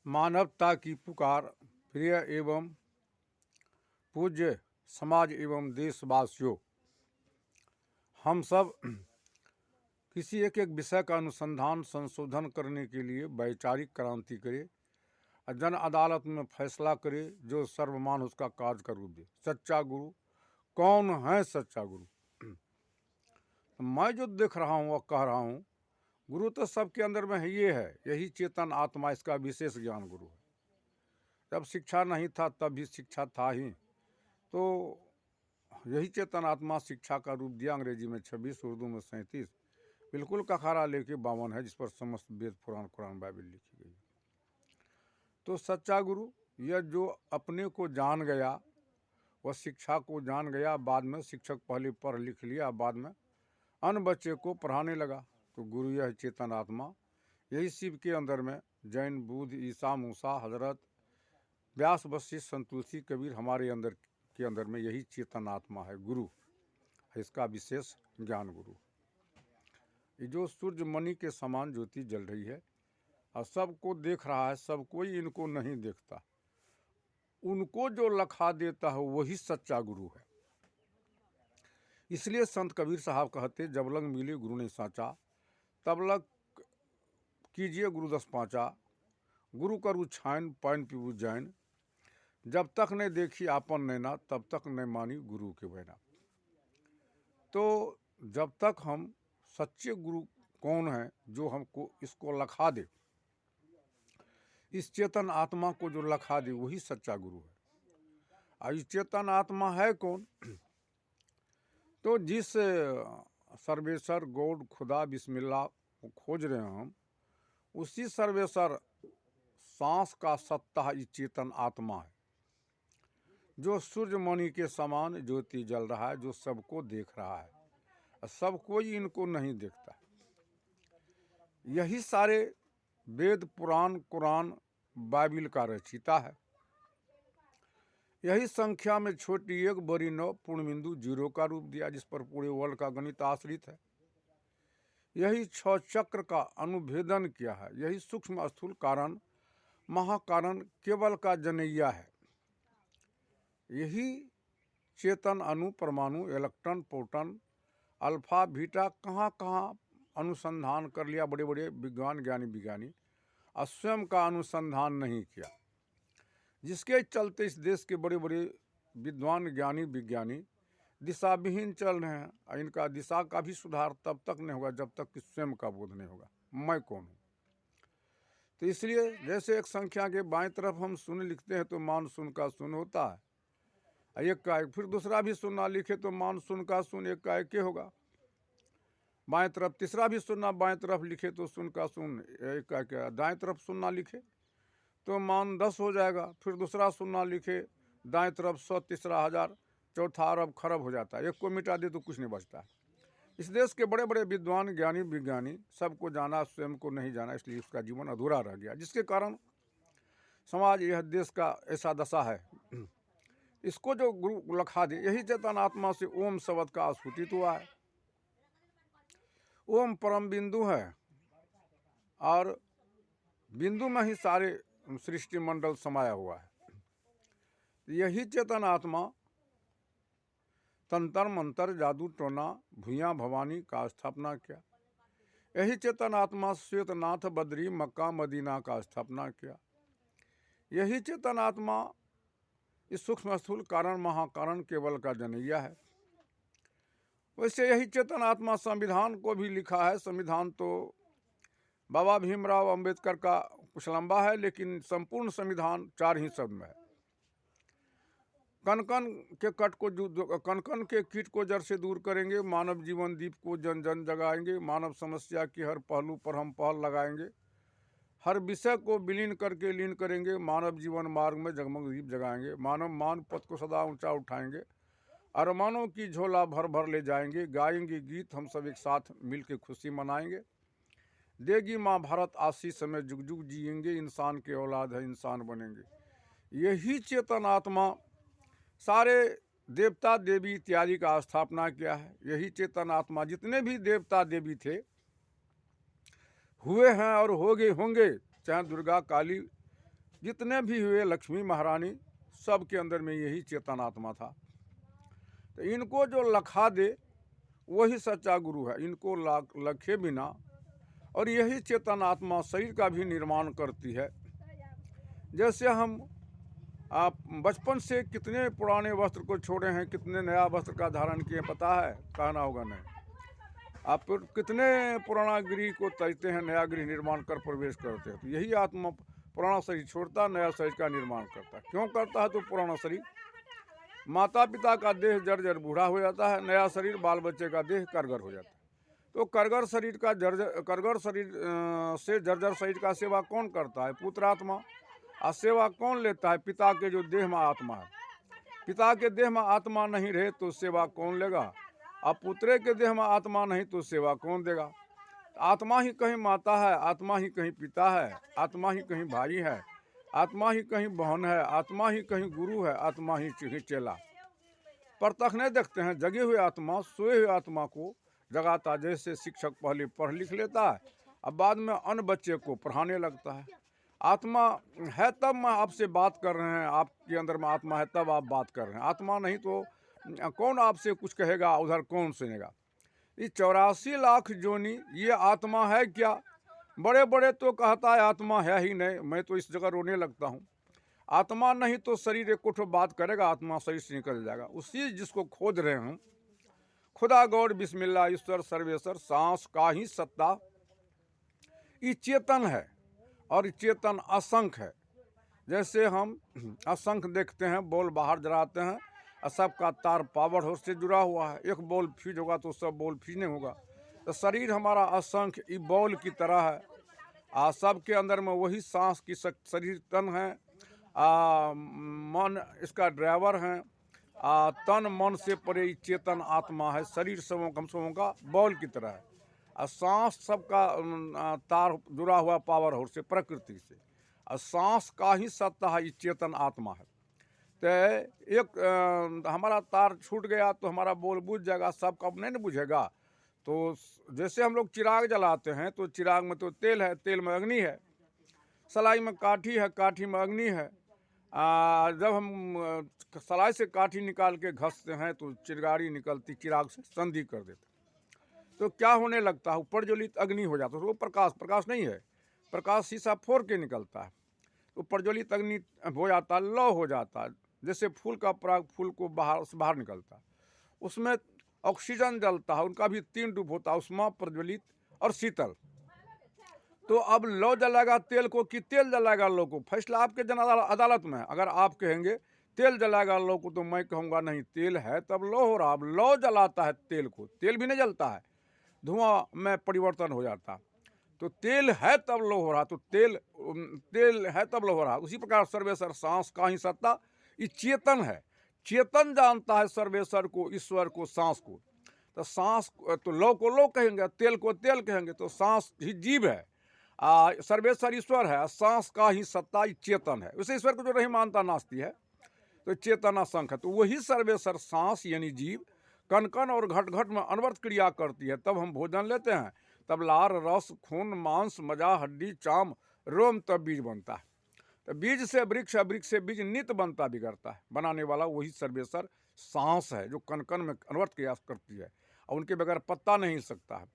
मानवता की पुकार, प्रिय एवं पूज्य समाज एवं देशवासियों, हम सब किसी एक विषय का अनुसंधान संशोधन करने के लिए वैचारिक क्रांति करें और जन अदालत में फैसला करे जो सर्वमान उसका कार्य कर रूप दे। सच्चा गुरु कौन है? सच्चा गुरु तो मैं जो देख रहा हूँ और कह रहा हूँ, गुरु तो सबके अंदर में है, ये है, यही चेतन आत्मा, इसका विशेष ज्ञान गुरु है। जब शिक्षा नहीं था तब भी शिक्षा था ही, तो यही चेतन आत्मा शिक्षा का रूप दिया। अंग्रेजी में 26, उर्दू में 37, बिल्कुल कखारा लेके 52 है, जिस पर समस्त वेद पुराण कुरान बाइबल लिखी गई। तो सच्चा गुरु यह जो अपने को जान गया, वह शिक्षा को जान गया। बाद में शिक्षक पहले पढ़ लिख लिया, बाद में अन्य बच्चे को पढ़ाने लगा। तो गुरु यह चेतन आत्मा, यही शिव के अंदर में जैन, बुद्ध, ईसा, मूसा, हजरत, व्यास, वशिष्ठ, संत तुलसी, कबीर, हमारे अंदर के अंदर में यही चेतन आत्मा है, गुरु, इसका विशेष ज्ञान गुरु। ये जो सूर्यमणि के समान ज्योति जल रही है और सबको देख रहा है, सब कोई इनको नहीं देखता, उनको जो लखा देता है वही सच्चा गुरु है। इसलिए संत कबीर साहब कहते, जब लग मिले गुरु ने साचा, तब लग कीजिए गुरु दस पाँचा, गुरु करू छाइन पैन पीबू जैन, जब तक न देखी आपन नैना, तब तक न मानी गुरु के बहना। तो जब तक हम सच्चे गुरु कौन है, जो हमको इसको लखा दे, इस चेतन आत्मा को जो लखा दे, वही सच्चा गुरु है। और इस चेतन आत्मा है कौन? तो जिस सर्वेश्वर गॉड खुदा बिस्मिल्लाह को खोज रहे हैं हम, उसी सर्वेश्वर सांस का सत्ता इस चेतन आत्मा है, जो सूर्यमणि के समान ज्योति जल रहा है, जो सबको देख रहा है, सब कोई इनको नहीं देखता। यही सारे वेद, पुराण, कुरान, बाइबिल का रचयिता है। यही संख्या में छोटी 1 बड़ी 9 पूर्णबिंदु 0 का रूप दिया, जिस पर पूरे वर्ल्ड का गणित आश्रित है। यही 6 चक्र का अनुभेदन किया है। यही सूक्ष्म स्थूल कारण महाकारण केवल का जनैया है। यही चेतन अणु, परमाणु, इलेक्ट्रॉन, प्रोटॉन, अल्फा, बीटा कहाँ कहाँ अनुसंधान कर लिया बड़े बड़े विज्ञान विज्ञानी, और स्वयं का अनुसंधान नहीं किया, जिसके चलते इस देश के बड़े बड़े विद्वान, ज्ञानी, विज्ञानी दिशाविहीन चल रहे हैं। और इनका दिशा का भी सुधार तब तक नहीं होगा जब तक कि स्वयं का बोध नहीं होगा, मैं कौन हूँ। तो इसलिए जैसे एक संख्या के बाएं तरफ हम शून्य लिखते हैं तो मानसून का शून्य होता है, एक का एक, फिर दूसरा भी शून्य लिखे तो मानसून का शून्य एक का एक होगा। बाएं तरफ तीसरा भी शून्य बाएं तरफ लिखे तो शून्य का शून्य एक का एक। दाएं तरफ शून्य लिखे तो मान 10 हो जाएगा, फिर दूसरा शून्य लिखे दाएं तरफ 100, तीसरा 1000, चौथा अरब खरब हो जाता है। एक को मिटा दे तो कुछ नहीं बचता है। इस देश के बड़े बड़े विद्वान, ज्ञानी, विज्ञानी सबको जाना, स्वयं को नहीं जाना, इसलिए उसका जीवन अधूरा रह गया, जिसके कारण समाज, यह देश का ऐसा दशा है। इसको जो गुरु लखा दे, यही चेतन आत्मा से ओम शब्द का स्फुटित हुआ है। ओम परम बिंदु है और बिंदु में ही सारे सृष्टि मंडल समाया हुआ है। यही चेतन आत्मा तंत्र मंत्र, जादू टोना, भूया भवानी का स्थापना किया। यही चेतन आत्मा श्वेतनाथ, बद्री, मक्का, मदीना का स्थापना किया। यही चेतन आत्मा इस सूक्ष्म स्थूल कारण महाकारण केवल का जनैया है। वैसे यही चेतन आत्मा संविधान को भी लिखा है। संविधान तो बाबा भीमराव अंबेडकर का कुछ लंबा है, लेकिन संपूर्ण संविधान 4 ही शब्द में है। कन के कट को कन के कीट को जड़ से दूर करेंगे, मानव जीवन दीप को जन जन जगाएंगे, मानव समस्या की हर पहलू पर हम पहल लगाएंगे, हर विषय को विलीन करके लीन करेंगे, मानव जीवन मार्ग में जगमग दीप जगाएंगे, मानव मान पद को सदा ऊंचा उठाएंगे, अरमानों की झोला भर भर ले जाएंगे, गाएंगे गीत हम सब एक साथ मिल के खुशी मनाएंगे, देगी माँ भारत आशीष में जुग जुग जिएंगे, इंसान के औलाद है इंसान बनेंगे। यही चेतन आत्मा सारे देवता देवी इत्यादि का स्थापना किया है। यही चेतन आत्मा जितने भी देवता देवी थे, हुए हैं और होंगे, चाहे दुर्गा, काली, जितने भी हुए लक्ष्मी महारानी सब के अंदर में यही चेतन आत्मा था। तो इनको जो लखा दे वही सच्चा गुरु है। इनको लखे बिना, और यही चेतन आत्मा शरीर का भी निर्माण करती है। जैसे हम आप बचपन से कितने पुराने वस्त्र को छोड़े हैं, कितने नया वस्त्र का धारण किए, पता है? कहना होगा नहीं। आप कितने पुराना गृह को त्यजते हैं, नया गृह निर्माण कर प्रवेश करते हैं। तो यही आत्मा पुराना शरीर छोड़ता, नया शरीर का निर्माण करता है। क्यों करता है? तो पुराना शरीर माता पिता का देह जर्जर बूढ़ा हो जाता है, नया शरीर बाल बच्चे का देह करगर हो जाता है। तो करगर शरीर से जर्जर शरीर का सेवा कौन करता है? पुत्रात्मा। और सेवा कौन लेता है? पिता के जो देह में आत्मा है। पिता के देह में आत्मा नहीं रहे तो सेवा कौन लेगा? अब पुत्रे के देह में आत्मा नहीं तो सेवा कौन देगा? आत्मा ही कहीं माता है, आत्मा ही कहीं पिता है, आत्मा ही कहीं भाई है, आत्मा ही कहीं बहन है, आत्मा ही कहीं गुरु है, आत्मा ही कहीं चेला। परतख नहीं देखते हैं। जगे हुए आत्मा सोए हुए आत्मा को जगाता। जैसे शिक्षक पहले पढ़ लिख लेता है, अब बाद में अन्य बच्चे को पढ़ाने लगता है। आत्मा है तब मैं आपसे बात कर रहे हैं, आपके अंदर में आत्मा है तब आप बात कर रहे हैं। आत्मा नहीं तो कौन आपसे कुछ कहेगा, उधर कौन सुनेगा? ये 84 लाख जोनी ये आत्मा है क्या? बड़े बड़े तो कहता है आत्मा है ही नहीं। मैं तो इस जगह रोने लगता हूँ। आत्मा नहीं तो शरीर एक कुछ बात करेगा, आत्मा शरीर से निकल जाएगा। उसी जिसको खोज रहे हैं, खुदा गौर बिस्मिल्लाह ईश्वर सर्वेश्वर, सांस का ही सत्ता। ये चेतन है और चेतन असंख्य है। जैसे हम असंख्य देखते हैं, बॉल बाहर जलाते हैं और सबका तार पावर हाउस से जुड़ा हुआ है। एक बॉल फ्यूज होगा तो सब बॉल फ्यूज नहीं होगा। तो शरीर हमारा असंख्य ई बॉल की तरह है। सबके अंदर में वही सांस की शरीर तन है। मन इसका ड्राइवर है। तन मन से परे चेतन आत्मा है। शरीर सबों हम सबों का बॉल की तरह है। सांस सबका तार जुड़ा हुआ पावर हाउस से, प्रकृति से। और सांस का ही सत्ता है, ये चेतन आत्मा है। तो एक हमारा तार छूट गया तो हमारा बोल बुझ जाएगा, सबका नहीं न बुझेगा। तो जैसे हम लोग चिराग जलाते हैं तो चिराग में तो तेल है, तेल में अग्नि है। सलाई में काठी है, काठी में अग्नि है। जब हम सलाई से काठी निकाल के घसते हैं तो चिरगारी निकलती, चिराग से संधि कर देते। तो क्या होने लगता है? ऊपर ज्वलित अग्नि हो जाता है। तो वो प्रकाश नहीं है, प्रकाश शीशा फोड़ के निकलता है। तो प्रज्वलित अग्नि हो जाता है, लौ हो जाता है। जैसे फूल का पराग फूल को बाहर निकलता है, उसमें ऑक्सीजन जलता है। उनका भी 3 रूप होता है, उष्मा, प्रज्वलित और शीतल। तो अब लौ जलाएगा तेल को कि तेल जलाएगा लौ को? फैसला आपके जन अदालत में है। अगर आप कहेंगे तेल जलाएगा लौ को तो मैं कहूँगा नहीं, तेल है तब लौ हो रहा। अब लौ जलाता है तेल को, तेल भी नहीं जलता है, धुआं में परिवर्तन हो जाता है। तो तेल है तब लो हो रहा। तो तेल है तब लो हो रहा। उसी प्रकार सर्वेश्वर सांस का ही सत्ता, ये चेतन है। चेतन जानता है सर्वेश्वर को, ईश्वर को, सांस को। तो सांस तो लो को लो कहेंगे, तेल को तेल कहेंगे। तो सांस ही जीव है, सर्वेश्वर ईश्वर है। सांस का ही सत्ता, ये चेतन है। उसे ईश्वर को जो नहीं मानता नास्ती है। तो चेतना संख है। तो वही सर्वेश्वर सांस यानी जीव कण कण और घट घट में अनवर्त क्रिया करती है। तब हम भोजन लेते हैं, तब लार रस खून मांस मजा हड्डी चाम रोम, तब बीज बनता है। तो बीज से वृक्ष, वृक्ष से बीज नित बनता बिगड़ता है। बनाने वाला वही सर्वेश्वर सांस है, जो कण कण में अनवर्त क्रिया करती है और उनके बगैर पत्ता नहीं हिल सकता है।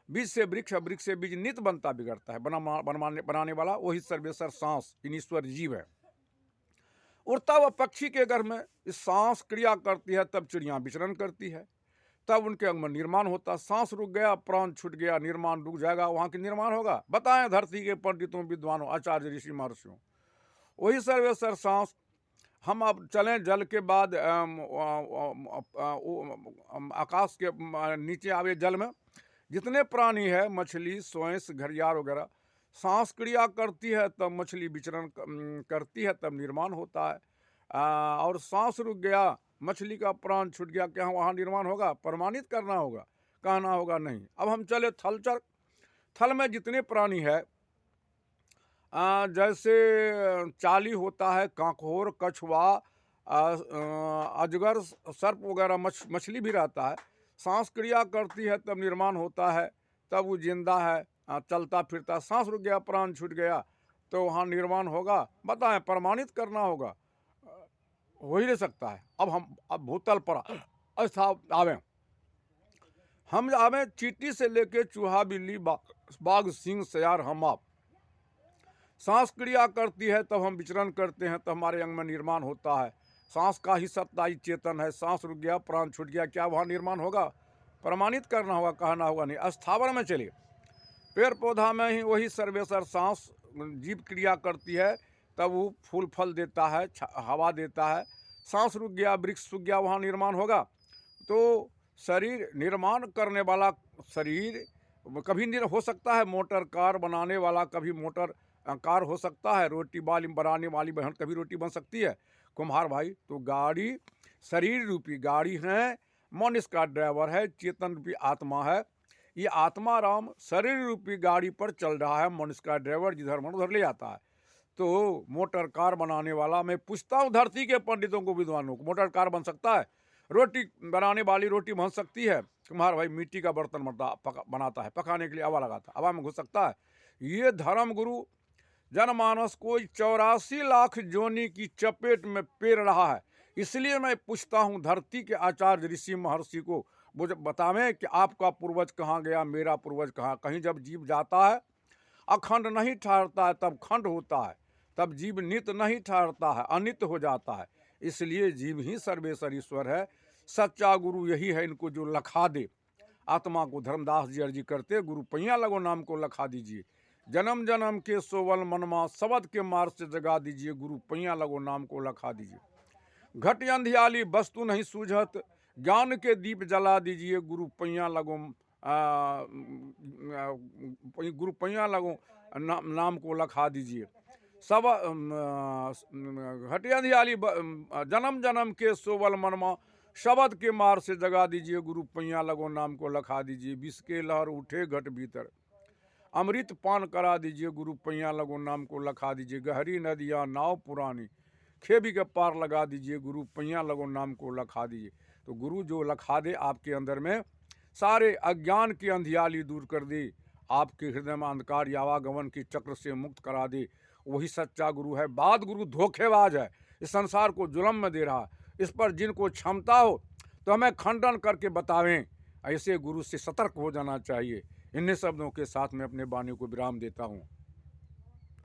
बीज से वृक्ष, वृक्ष से बीज नित बनता बिगड़ता है। बनाने वाला वही सर्वेश्वर सांस ईश्वर जीव है। उड़ता हुआ पक्षी के घर में इस सांस क्रिया करती है, तब चिड़िया विचरण करती है, तब उनके अंग में निर्माण होता। सांस रुक गया, प्राण छूट गया, निर्माण रुक जाएगा, वहाँ की निर्माण होगा? बताएं धरती के पंडितों, विद्वानों, आचार्य, ऋषि, महर्षियों। वही सर्वेश्वर सांस। हम अब चलें जल के बाद आकाश के नीचे आवे जल में जितने प्राणी है, मछली, सोंस, घड़ियाल वगैरह, सांस क्रिया करती है तब मछली विचरण करती है, तब निर्माण होता है। और सांस रुक गया, मछली का प्राण छूट गया, क्या वहाँ निर्माण होगा? प्रमाणित करना होगा, कहना होगा नहीं। अब हम चले थलचर। थल में जितने प्राणी है, जैसे चाली होता है, कांकोर, कछुआ, अजगर, सर्प वगैरह, मछली भी रहता है। सांस क्रिया करती है तब निर्माण होता है, तब वो जिंदा है, चलता फिरता। सांस रुक गया, प्राण छूट गया, तो वहाँ निर्माण होगा? बताएं, प्रमाणित करना होगा। हो ही नहीं सकता है। अब भूतल पर ऐसा आवें, हम आवें चींटी से लेके चूहा बिल्ली बाघ सिंह सियार हम आप। सांस क्रिया करती है तब हम विचरण करते हैं, तब हमारे अंग में निर्माण होता है। सांस का ही सत्ता ही चेतन है। सांस रुक गया, प्राण छूट गया, क्या वहाँ निर्माण होगा? प्रमाणित करना होगा, कहना होगा नहीं। अस्थावर में चलिए, पेड़ पौधा में ही वही सर्वेसर सांस जीव क्रिया करती है, तब वो फूल फल देता है, हवा देता है। सांस रुक गया, वृक्ष सूख गया, वहाँ निर्माण होगा? तो शरीर निर्माण करने वाला शरीर कभी हो सकता है। मोटर कार बनाने वाला कभी मोटर कार हो सकता है। रोटी वाली बनाने वाली बहन कभी रोटी बन सकती है। कुम्हार भाई, तो गाड़ी शरीर रूपी गाड़ी है, मन इसका ड्राइवर है, चेतन रूपी आत्मा है। ये आत्मा राम शरीर रूपी गाड़ी पर चल रहा है, मन इसका ड्राइवर, जिधर मन उधर ले जाता है। तो मोटर कार बनाने वाला, मैं पूछता हूँ धरती के पंडितों को, विद्वानों को, मोटर कार बन सकता है? रोटी बनाने वाली रोटी बन सकती है? कुम्हार भाई मिट्टी का बर्तन बनाता है, पकाने के लिए हवा लगाता है, हवा में घुस सकता है? ये धर्म गुरु जनमानस को 84 लाख जोनी की चपेट में पेर रहा है। इसलिए मैं पूछता हूँ धरती के आचार्य ऋषि महर्षि को, मुझे बतावें कि आपका पूर्वज कहाँ गया, मेरा पूर्वज कहाँ? कहीं जब जीव जाता है अखंड नहीं ठहरता है, तब खंड होता है। तब जीव नित्य नहीं ठहरता है, अनित्य हो जाता है। इसलिए जीव ही सर्वेश्वर ईश्वर है। सच्चा गुरु यही है, इनको जो लखा दे। आत्मा को धर्मदास जी अर्जी करते, गुरु पैया लगो नाम को लखा दीजिए। जन्म जन्म के सोवल मनमा शब्द के मार्ग से जगा दीजिए, गुरु पैया लगो नाम को लखा दीजिए। घट अंधियाली वस्तु नहीं सूझत, ज्ञान के दीप जला दीजिए, गुरु पैया लगो गुरु पैया लगो नाम को लखा दीजिए। सब घट अंधियाली जन्म जन्म के सोवल मनमा शब्द के मार से जगा दीजिए, गुरु पैया लगो नाम को लखा दीजिए। विष के लहर उठे घट भीतर, अमृत पान करा दीजिए, गुरु पैया लगो नाम को लखा दीजिए। गहरी नदियाँ नाव पुरानी, खेबी के पार लगा दीजिए, गुरु पैया लगो नाम को लखा दीजिए। तो गुरु जो लखा दे आपके अंदर में, सारे अज्ञान की अंधियाली दूर कर दे, आपके हृदय में अंधकार यावागमन की चक्र से मुक्त करा दे, वही सच्चा गुरु है। बाद गुरु धोखेबाज है, इस संसार को जुल्म में दे रहा है। इस पर जिनको क्षमता हो तो हमें खंडन करके बतावें। ऐसे गुरु से सतर्क हो जाना चाहिए। इन्हीं शब्दों के साथ मैं अपने वाणी को विराम देता हूँ।